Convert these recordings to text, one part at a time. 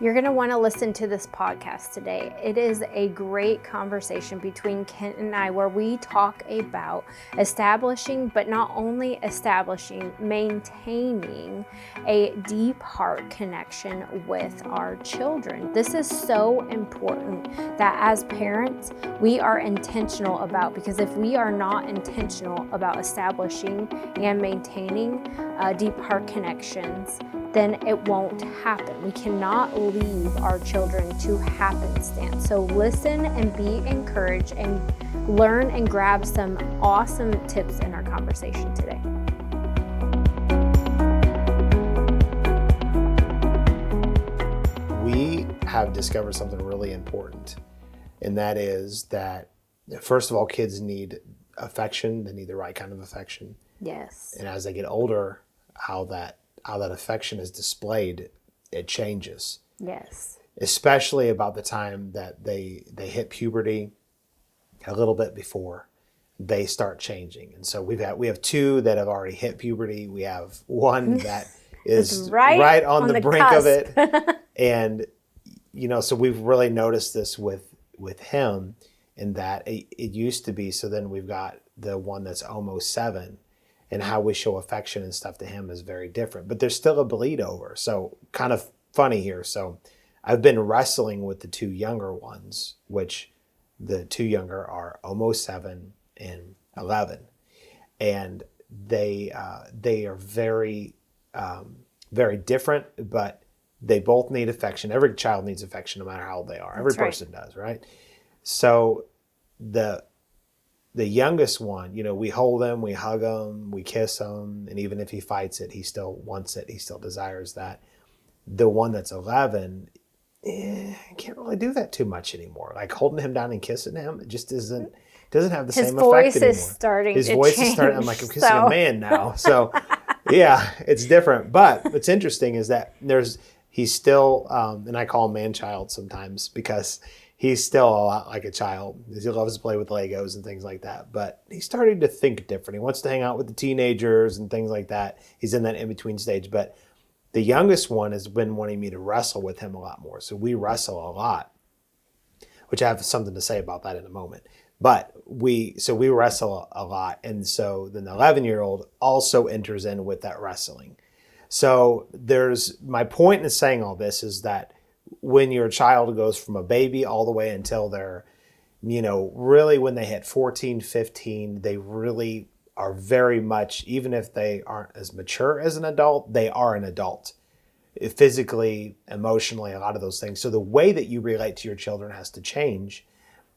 You're going to want to listen to this podcast today. It is a great conversation between Kent and I where we talk about establishing, but not only establishing, maintaining a deep heart connection with our children. This is so important that as parents, we are intentional about, because if we are not intentional about establishing and maintaining deep heart connections, then it won't happen. We cannot leave our children to happenstance. So listen and be encouraged and learn and grab some awesome tips in our conversation today. We have discovered something really important, and that is that, first of all, kids need affection. They need the right kind of affection. Yes. And as they get older, how that affection is displayed, it changes. Yes. Especially about the time that they hit puberty, a little bit before they start changing. And so we have two that have already hit puberty. We have one that is right on the brink cusp of it. And so we've really noticed this with him, in that it used to be, so then we've got the one that's almost 7. And how we show affection and stuff to him is very different. But there's still a bleed over. So kind of funny here. So I've been wrestling with the 2 younger ones, which the 2 younger are almost 7 and 11. And they are very, very different, but they both need affection. Every child needs affection no matter how old they are. Every person does, right? So the youngest one, we hold him, we hug him, we kiss him, and even if he fights it, he still wants it, he still desires that. The one that's 11, can't really do that too much anymore. Like holding him down and kissing him, it just doesn't have the same effect anymore. His voice is starting. I'm like, I'm kissing a man now. So yeah, it's different. But what's interesting is that he's still, and I call him man-child sometimes because he's still a lot like a child. He loves to play with Legos and things like that. But he's starting to think different. He wants to hang out with the teenagers and things like that. He's in that in-between stage. But the youngest one has been wanting me to wrestle with him a lot more. So we wrestle a lot, which I have something to say about that in a moment. But we wrestle a lot. And so then the 11-year-old also enters in with that wrestling. So my point in saying all this is that when your child goes from a baby all the way until they're, really when they hit 14, 15, they really are very much, even if they aren't as mature as an adult, they are an adult. Physically, emotionally, a lot of those things. So the way that you relate to your children has to change,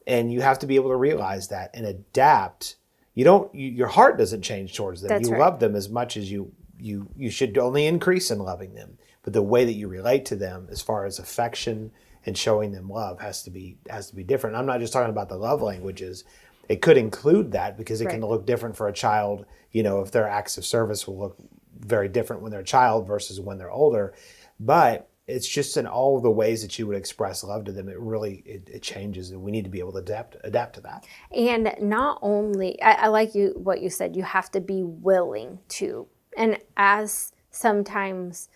and you have to be able to realize that and adapt. Your heart doesn't change towards them. That's you right. love them as much as you should only increase in loving them. But the way that you relate to them as far as affection and showing them love has to be different. I'm not just talking about the love languages. It could include that because it can look different for a child. If their acts of service will look very different when they're a child versus when they're older. But it's just in all of the ways that you would express love to them, it changes, and we need to be able to adapt to that. And not only, I like what you said, you have to be willing to. And as sometimes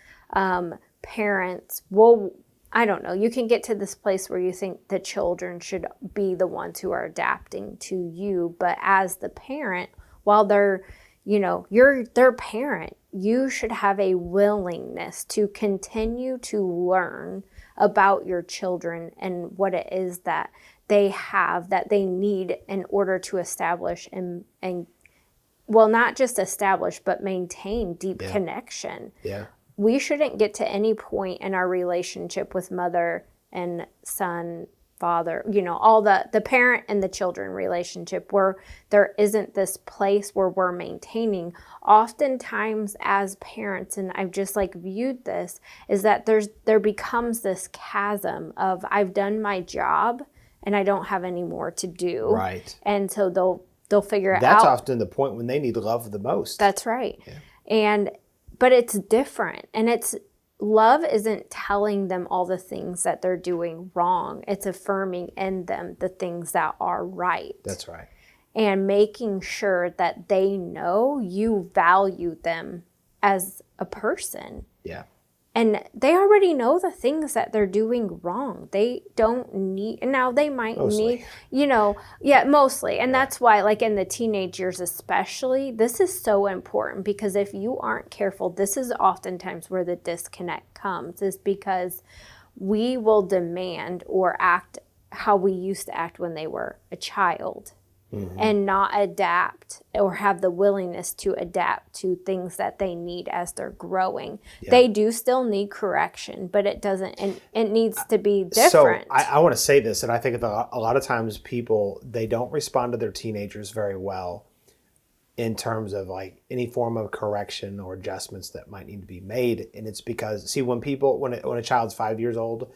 parents will, I don't know, you can get to this place where you think the children should be the ones who are adapting to you. But as the parent, while they're, you're their parent, you should have a willingness to continue to learn about your children and what it is that they have, that they need in order to establish and well, not just establish, but maintain deep connection. Yeah. We shouldn't get to any point in our relationship with mother and son, father, all the parent and the children relationship where there isn't this place where we're maintaining. Oftentimes as parents, and I've just viewed this, is that there becomes this chasm of I've done my job and I don't have any more to do. Right. And so they'll figure it out. That's often the point when they need love the most. That's right. Yeah. But it's different. And love isn't telling them all the things that they're doing wrong. It's affirming in them the things that are right. That's right. And making sure that they know you value them as a person. Yeah. And they already know the things that they're doing wrong. They don't need, now they might Mostly. need, mostly. And that's why, like in the teenage years especially, this is so important, because if you aren't careful, this is oftentimes where the disconnect comes, is because we will demand or act how we used to act when they were a child. And not adapt or have the willingness to adapt to things that they need as they're growing. Yeah. They do still need correction, but it doesn't, and it needs to be different. So I want to say this, and I think a lot of times people, they don't respond to their teenagers very well in terms of like any form of correction or adjustments that might need to be made. And it's because, see, when a child's 5 years old,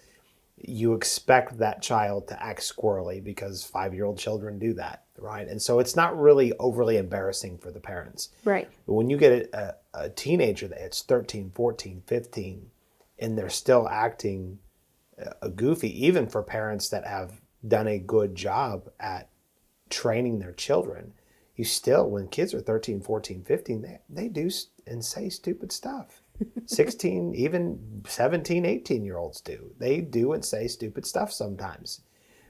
you expect that child to act squirrely because 5-year-old children do that, right? And so it's not really overly embarrassing for the parents. Right. But when you get a teenager that's 13, 14, 15, and they're still acting goofy, even for parents that have done a good job at training their children, you still, when kids are 13, 14, 15, they do and say stupid stuff. 16, even 17, 18-year-olds do. They do and say stupid stuff sometimes.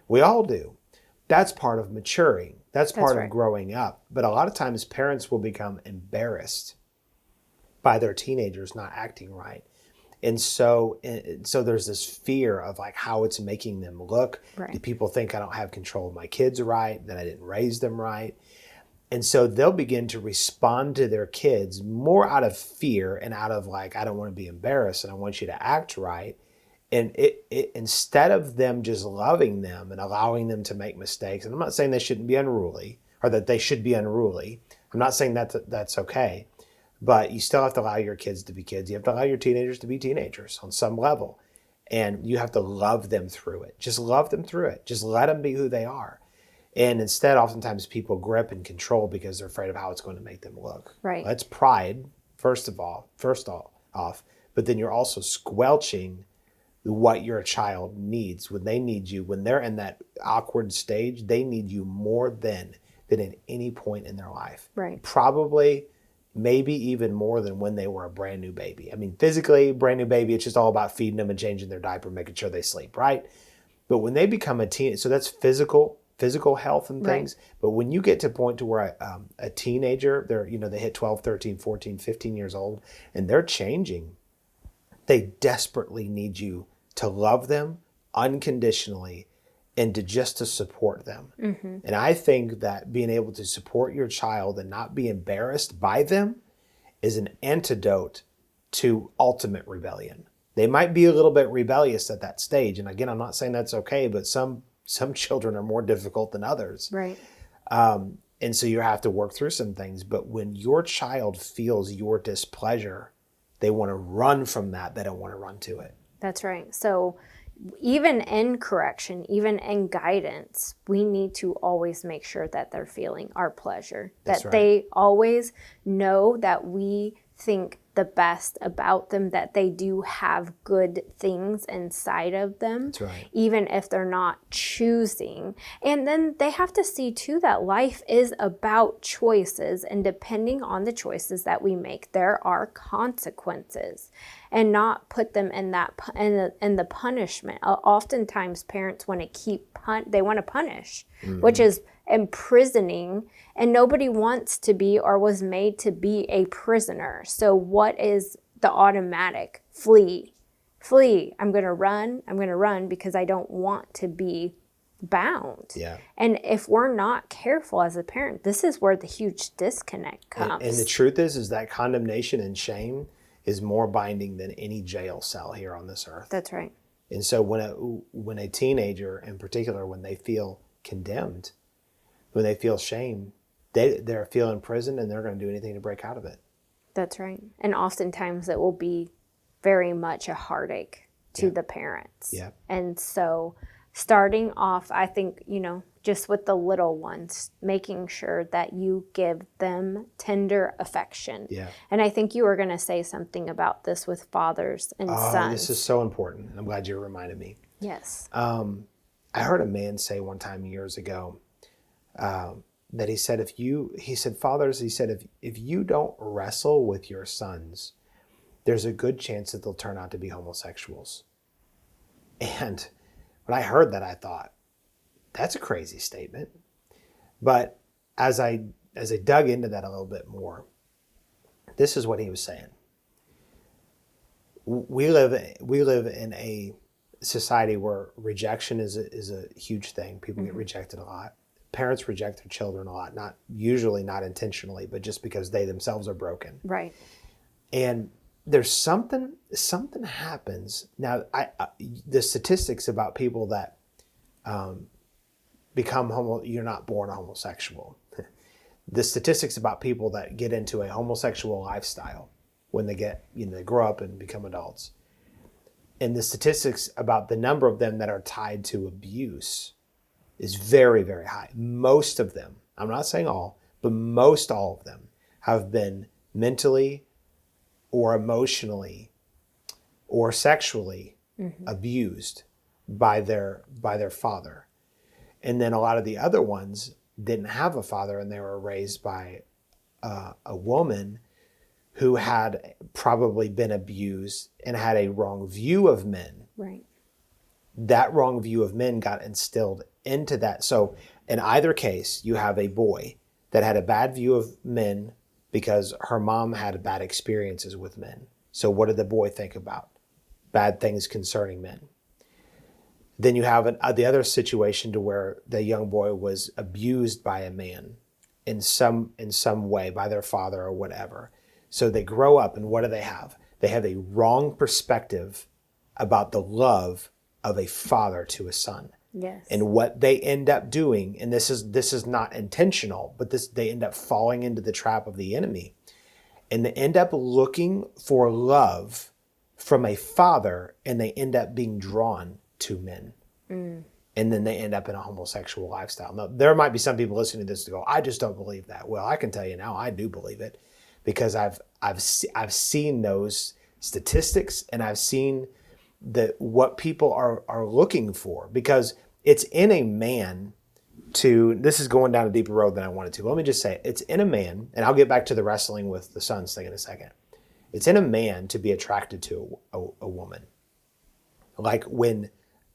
We all do. That's part of maturing. That's part of growing up. But a lot of times parents will become embarrassed by their teenagers not acting right. And so there's this fear of like how it's making them look. Right. Do people think I don't have control of my kids right, that I didn't raise them right? And so they'll begin to respond to their kids more out of fear and out of like, I don't want to be embarrassed and I want you to act right. And it instead of them just loving them and allowing them to make mistakes, and I'm not saying they shouldn't be unruly or that they should be unruly. I'm not saying that's okay. But you still have to allow your kids to be kids. You have to allow your teenagers to be teenagers on some level. And you have to love them through it. Just love them through it. Just let them be who they are. And instead, oftentimes people grip and control because they're afraid of how it's going to make them look. Right. That's pride, first off. But then you're also squelching what your child needs. When they need you, when they're in that awkward stage, they need you more than at any point in their life. Right. Probably, maybe even more than when they were a brand new baby. I mean, physically, brand new baby, it's just all about feeding them and changing their diaper, making sure they sleep, right? But when they become a teen, so that's physical health and things. Right. But when you get to a point to where a teenager, they hit 12, 13, 14, 15 years old, and they're changing, they desperately need you to love them unconditionally and to support them. Mm-hmm. And I think that being able to support your child and not be embarrassed by them is an antidote to ultimate rebellion. They might be a little bit rebellious at that stage. And again, I'm not saying that's okay, but some children are more difficult than others. Right. And so you have to work through some things. But when your child feels your displeasure, they want to run from that. They don't want to run to it. That's right. So even in correction, even in guidance, we need to always make sure that they're feeling our pleasure. That's right. They always know that we think the best about them, that they do have good things inside of them. That's right. Even if they're not choosing. And then they have to see too that life is about choices, and depending on the choices that we make, there are consequences, and not put them in that in the punishment. Oftentimes parents want to they want to punish, mm-hmm. which is imprisoning, and nobody wants to be or was made to be a prisoner. So what is the automatic? Flee. I'm going to run because I don't want to be bound. Yeah. And if we're not careful as a parent, this is where the huge disconnect comes. And the truth is that condemnation and shame is more binding than any jail cell here on this earth. That's right. And so when a teenager in particular, when they feel condemned, when they feel shame, they're feeling imprisoned, and they're going to do anything to break out of it. That's right. And oftentimes it will be very much a heartache to the parents. Yeah. And so starting off, I think, just with the little ones, making sure that you give them tender affection. Yeah. And I think you were going to say something about this with fathers and sons. This is so important. I'm glad you reminded me. Yes. I heard a man say one time years ago, that he said, fathers, if you don't wrestle with your sons, there's a good chance that they'll turn out to be homosexuals. And when I heard that, I thought, that's a crazy statement. But as I dug into that a little bit more, this is what he was saying. We live in a society where rejection is a huge thing. People get rejected a lot. Parents reject their children a lot, usually not intentionally, but just because they themselves are broken. Right. And there's something happens now. The statistics about people that become you're not born a homosexual. The statistics about people that get into a homosexual lifestyle when they grow up and become adults, and the statistics about the number of them that are tied to abuse is very, very high. Most of them, I'm not saying all, but most all of them have been mentally or emotionally or sexually abused by their father. And then a lot of the other ones didn't have a father, and they were raised by a woman who had probably been abused and had a wrong view of men. Right. That wrong view of men got instilled into that. So in either case, you have a boy that had a bad view of men because her mom had bad experiences with men. So what did the boy think about? Bad things concerning men. Then you have the other situation to where the young boy was abused by a man in some way, by their father or whatever. So they grow up, and what do they have? They have a wrong perspective about the love of a father to a son. Yes. And what they end up doing, and this is not intentional, but they end up falling into the trap of the enemy. And they end up looking for love from a father, and they end up being drawn to men. And then they end up in a homosexual lifestyle. Now, there might be some people listening to this to go, I just don't believe that. Well, I can tell you now, I do believe it, because I've seen those statistics, and I've seen what people are looking for, because it's in a man this is going down a deeper road than I wanted to. Let me just say, it's in a man, and I'll get back to the wrestling with the sons thing in a second. It's in a man to be attracted to a woman. Like when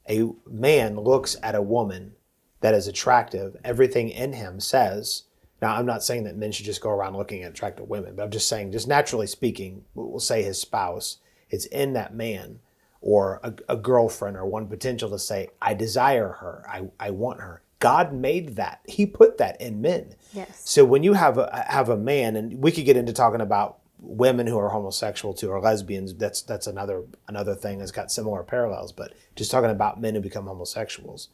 a man looks at a woman that is attractive, everything in him says, now I'm not saying that men should just go around looking at attractive women, but I'm just saying, just naturally speaking, we'll say his spouse, it's in that man or a girlfriend or one potential to say, I desire her, I want her. God made that. He put that in men. Yes. So when you have a man, and we could get into talking about women who are homosexual too, or lesbians, that's another thing that's got similar parallels, but just talking about men who become homosexuals.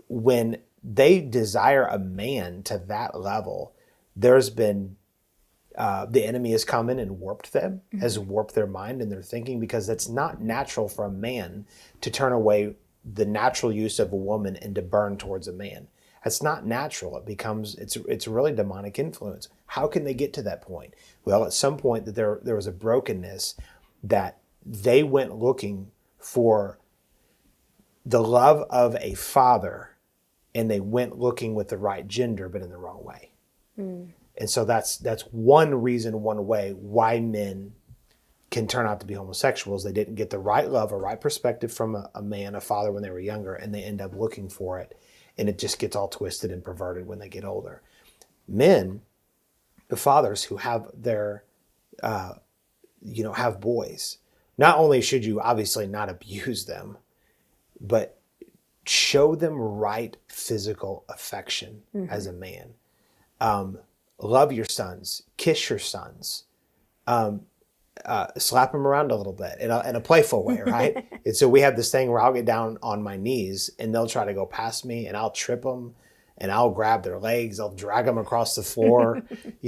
When they desire a man to that level, there's been the enemy has come in and warped them, has warped their mind and their thinking, because it's not natural for a man to turn away the natural use of a woman and to burn towards a man. That's not natural. It's really demonic influence. How can they get to that point? Well, at some point that there was a brokenness, that they went looking for the love of a father, and they went looking with the right gender, but in the wrong way. And so that's one reason, one way why men can turn out to be homosexuals. They didn't get the right love or right perspective from a man, a father, when they were younger, and they end up looking for it. And it just gets all twisted and perverted when they get older. Men, the fathers who have their, have boys, not only should you obviously not abuse them, but show them right physical affection as a man. Love your sons, kiss your sons, slap them around a little bit in a playful way, right? And so we have this thing where I'll get down on my knees and they'll try to go past me, and I'll trip them, and I'll grab their legs, I'll drag them across the floor,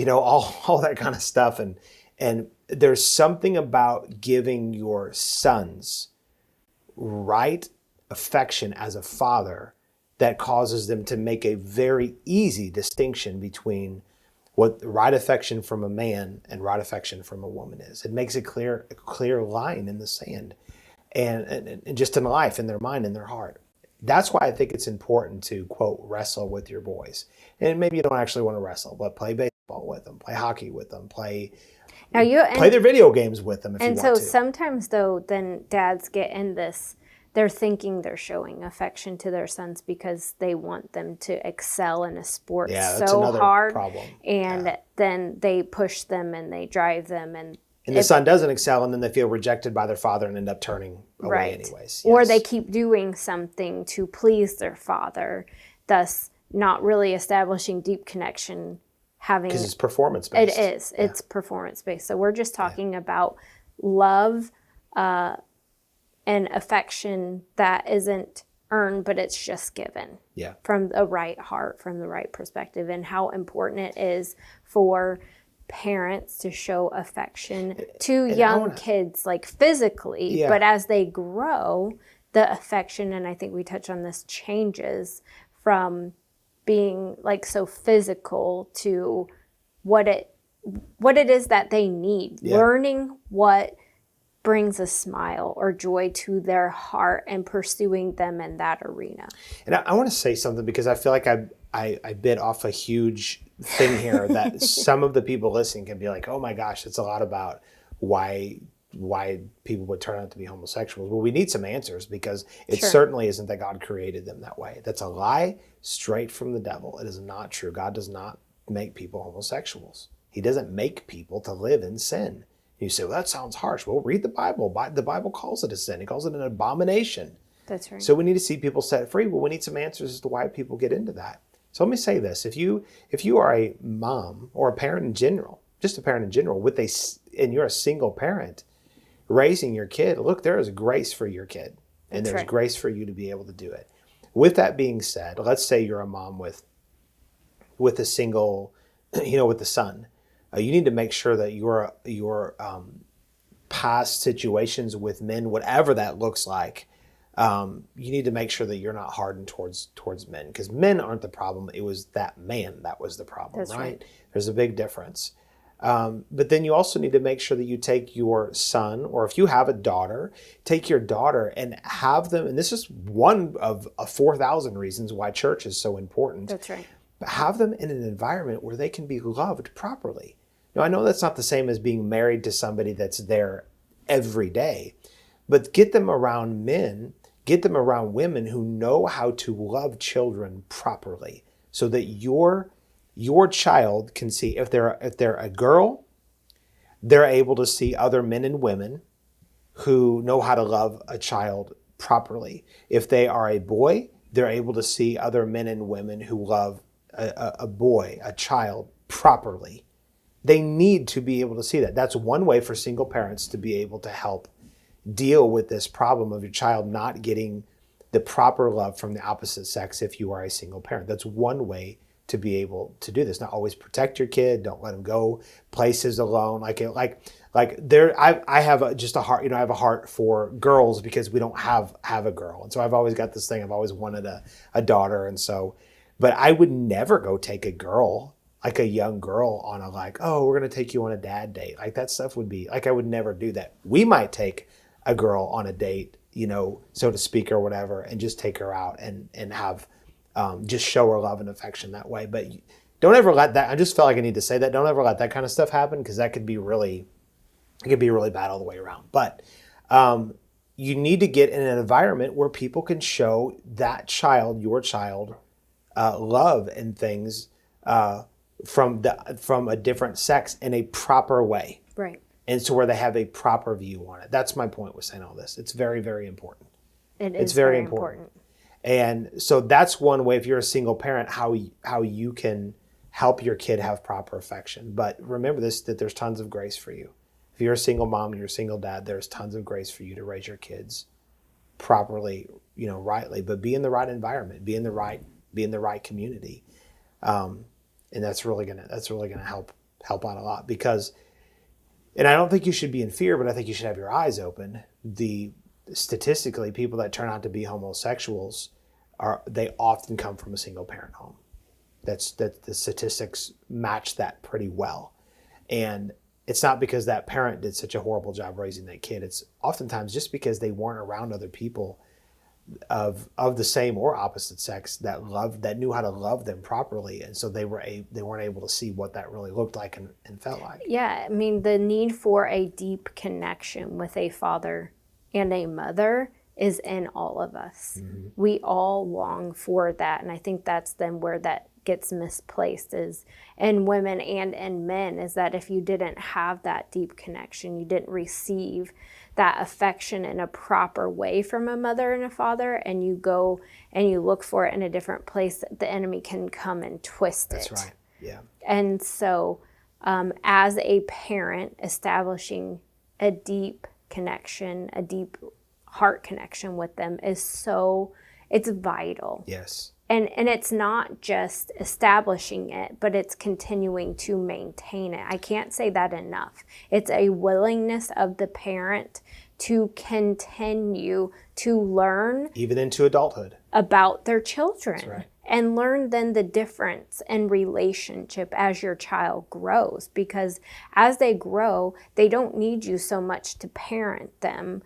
all that kind of stuff. And there's something about giving your sons right affection as a father that causes them to make a very easy distinction between what right affection from a man and right affection from a woman is. It makes a clear line in the sand, and just in life, in their mind, in their heart. That's why I think it's important to, quote, wrestle with your boys. And maybe you don't actually want to wrestle, but play baseball. ball with them, play hockey with them, play play their video games with them if you want to. And so sometimes, though, then dads get in this, they're thinking they're showing affection to their sons because they want them to excel in a sport so hard. Problem. And then they push them and they drive them. And the son doesn't excel, and then they feel rejected by their father and end up turning away anyways. Yes. Or they keep doing something to please their father, thus not really establishing deep connection. Because it's performance-based. It is. Yeah. It's performance-based. So we're just talking about love and affection that isn't earned, but it's just given from the right heart, from the right perspective, and how important it is for parents to show affection to young kids, like physically, but as they grow, the affection, and I think we touched on this, changes from being like so physical to what it is that they need, learning what brings a smile or joy to their heart and pursuing them in that arena. And I want to say something, because I feel like I bit off a huge thing here that some of the people listening can be like, oh my gosh, it's a lot about why people would turn out to be homosexuals. Well, we need some answers, because it certainly isn't that God created them that way. That's a lie straight from the devil. It is not true. God does not make people homosexuals. He doesn't make people to live in sin. You say, well, that sounds harsh. Well, read the Bible. The Bible calls it a sin. It calls it an abomination. That's right. So we need to see people set free. Well, we need some answers as to why people get into that. So let me say this. If you are a mom or a parent in general, just a parent in general, and you're a single parent, raising your kid, look, there is grace for your kid, and there's grace for you to be able to do it. With that being said, let's say you're a mom with a single, with the son. You need to make sure that your past situations with men, whatever that looks like, you need to make sure that you're not hardened towards men, because men aren't the problem. It was that man that was the problem. That's right. There's a big difference. But then you also need to make sure that you take your son, or if you have a daughter, take your daughter and have them, and this is one of 4,000 reasons why church is so important. That's right. But have them in an environment where they can be loved properly. Now, I know that's not the same as being married to somebody that's there every day, but get them around men, get them around women who know how to love children properly, so that your child can see, if they're a girl, they're able to see other men and women who know how to love a child properly. If they are a boy, they're able to see other men and women who love a boy, a child, properly. They need to be able to see that. That's one way for single parents to be able to help deal with this problem of your child not getting the proper love from the opposite sex if you are a single parent. That's one way to be able to do this. Now, always protect your kid. Don't let them go places alone. I have just a heart. I have a heart for girls, because we don't have a girl, and so I've always got this thing. I've always wanted a daughter, and so, but I would never go take a girl, like a young girl, on we're gonna take you on a dad date. Like, that stuff would be I would never do that. We might take a girl on a date, so to speak, or whatever, and just take her out and have. Just show her love and affection that way. But don't ever let that, I just felt like I need to say that, don't ever let that kind of stuff happen, because that could be really bad all the way around. But you need to get in an environment where people can show that child, your child, love and things from a different sex in a proper way. Right. And so where they have a proper view on it. That's my point with saying all this. It's very, very important. It's very important. And so that's one way, if you're a single parent, how you can help your kid have proper affection. But remember this, that there's tons of grace for you. If you're a single mom, you're a single dad, there's tons of grace for you to raise your kids properly, rightly, but be in the right environment, be in the right community. And that's really gonna help out a lot, because, and I don't think you should be in fear, but I think you should have your eyes open. Statistically, people that turn out to be homosexuals they often come from a single parent home. That the statistics match that pretty well. And it's not because that parent did such a horrible job raising that kid. It's oftentimes just because they weren't around other people of the same or opposite sex that knew how to love them properly, and so they weren't able to see what that really looked like and felt like. Yeah, I mean, the need for a deep connection with a father and a mother is in all of us. Mm-hmm. We all long for that, and I think that's then where that gets misplaced, is in women and in men, is that if you didn't have that deep connection, you didn't receive that affection in a proper way from a mother and a father, and you go and you look for it in a different place, the enemy can come and twist it. That's right. Yeah. And so as a parent, establishing a deep connection, a deep heart connection with them it's vital. Yes. And it's not just establishing it, but it's continuing to maintain it. I can't say that enough. It's a willingness of the parent to continue to learn, even into adulthood, about their children. That's right. And learn then the difference in relationship as your child grows. Because as they grow, they don't need you so much to parent them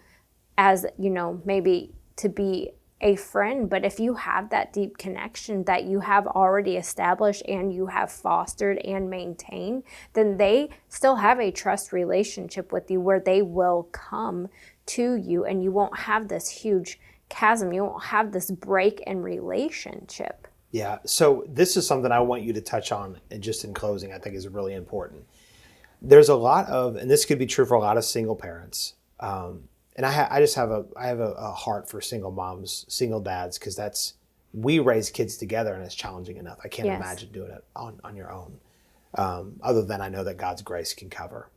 as, maybe to be a friend, but if you have that deep connection that you have already established and you have fostered and maintained, then they still have a trust relationship with you where they will come to you, and you won't have this huge chasm. You won't have this break in relationship. Yeah. So this is something I want you to touch on, and just in closing, I think is really important. There's a lot of, and this could be true for a lot of single parents, and I have a heart for single moms, single dads, because we raise kids together, and it's challenging enough. I can't imagine doing it on your own. Other than I know that God's grace can cover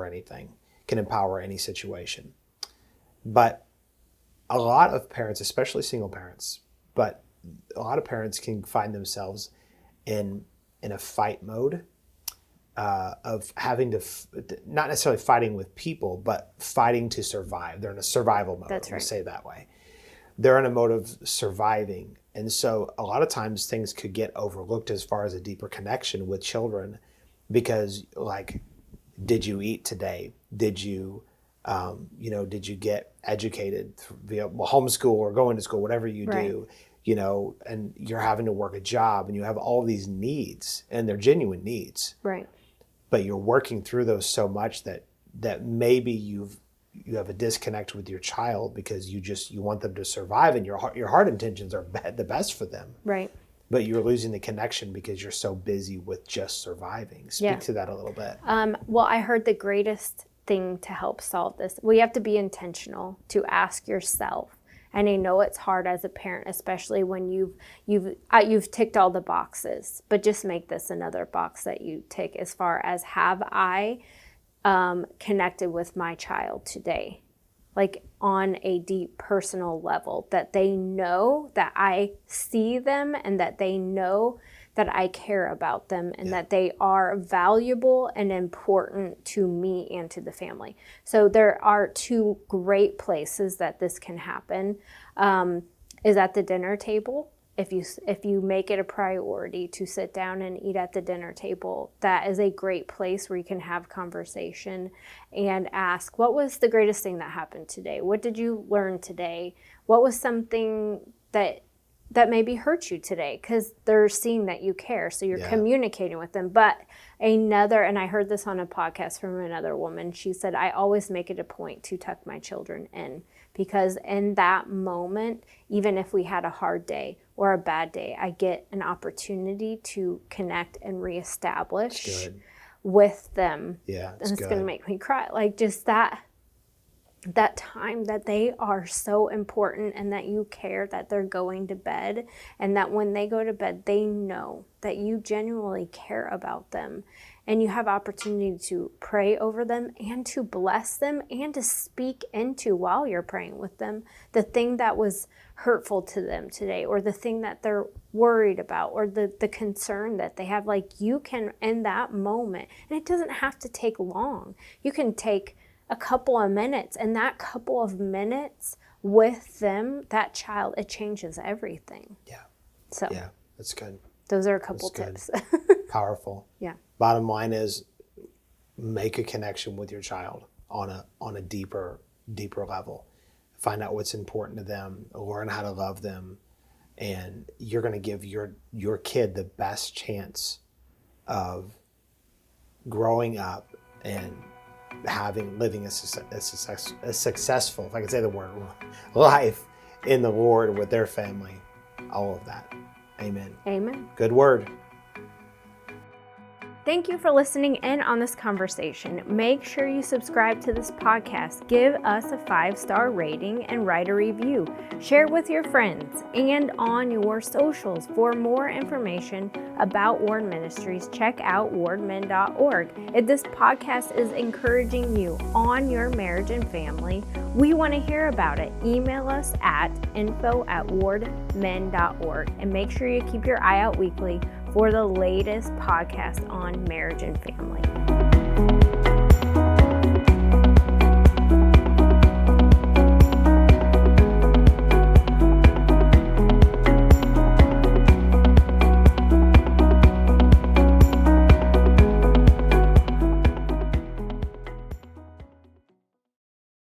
anything, can empower any situation. But a lot of parents, especially single parents, but a lot of parents can find themselves in a fight mode. Of having to, not necessarily fighting with people, but fighting to survive. They're in a survival mode. That's right. Let's say it that way. They're in a mode of surviving. And so a lot of times things could get overlooked as far as a deeper connection with children, because did you eat today? Did you, did you get educated via homeschool or going to school, whatever you do, and you're having to work a job, and you have all these needs, and they're genuine needs. Right. But you're working through those so much that maybe you have a disconnect with your child because you want them to survive, and your heart intentions are the best for them. Right. But you're losing the connection because you're so busy with just surviving. Speak to that a little bit. Well, I heard the greatest thing to help solve this, we have to be intentional to ask yourself. And I know it's hard as a parent, especially when you've ticked all the boxes, but just make this another box that you tick as far as, have I connected with my child today? Like on a deep personal level, that they know that I see them, and that they know that I care about them, and that they are valuable and important to me and to the family. So there are two great places that this can happen, is at the dinner table. If you make it a priority to sit down and eat at the dinner table, that is a great place where you can have conversation and ask, what was the greatest thing that happened today? What did you learn today? What was something that maybe hurt you today? Because they're seeing that you care, so you're communicating with them. But and I heard this on a podcast from another woman, she said, I always make it a point to tuck my children in, because in that moment, even if we had a hard day or a bad day, I get an opportunity to connect and reestablish with them. Yeah, and it's going to make me cry. Like, just that time that they are so important, and that you care that they're going to bed, and that when they go to bed, they know that you genuinely care about them, and you have opportunity to pray over them and to bless them and to speak into, while you're praying with them, the thing that was hurtful to them today, or the thing that they're worried about, or the concern that they have. Like, you can, in that moment, and it doesn't have to take long, you can take a couple of minutes, and that couple of minutes with them, that child, it changes everything. Yeah. So yeah, that's good. Those are a couple tips. Powerful. Yeah. Bottom line is, make a connection with your child on a deeper level. find out what's important to them, learn how to love them, and you're going to give your kid the best chance of growing up and living a successful, if I can say the word, life in the Lord with their family, all of that. Amen. Amen. Good word. Thank you for listening in on this conversation. Make sure you subscribe to this podcast, give us a 5-star rating, and write a review. Share it with your friends and on your socials. For more information about Ward Ministries, check out wardmen.org. If this podcast is encouraging you on your marriage and family, we want to hear about it. Email us at info@wardmen.org, and make sure you keep your eye out weekly for the latest podcast on marriage and family.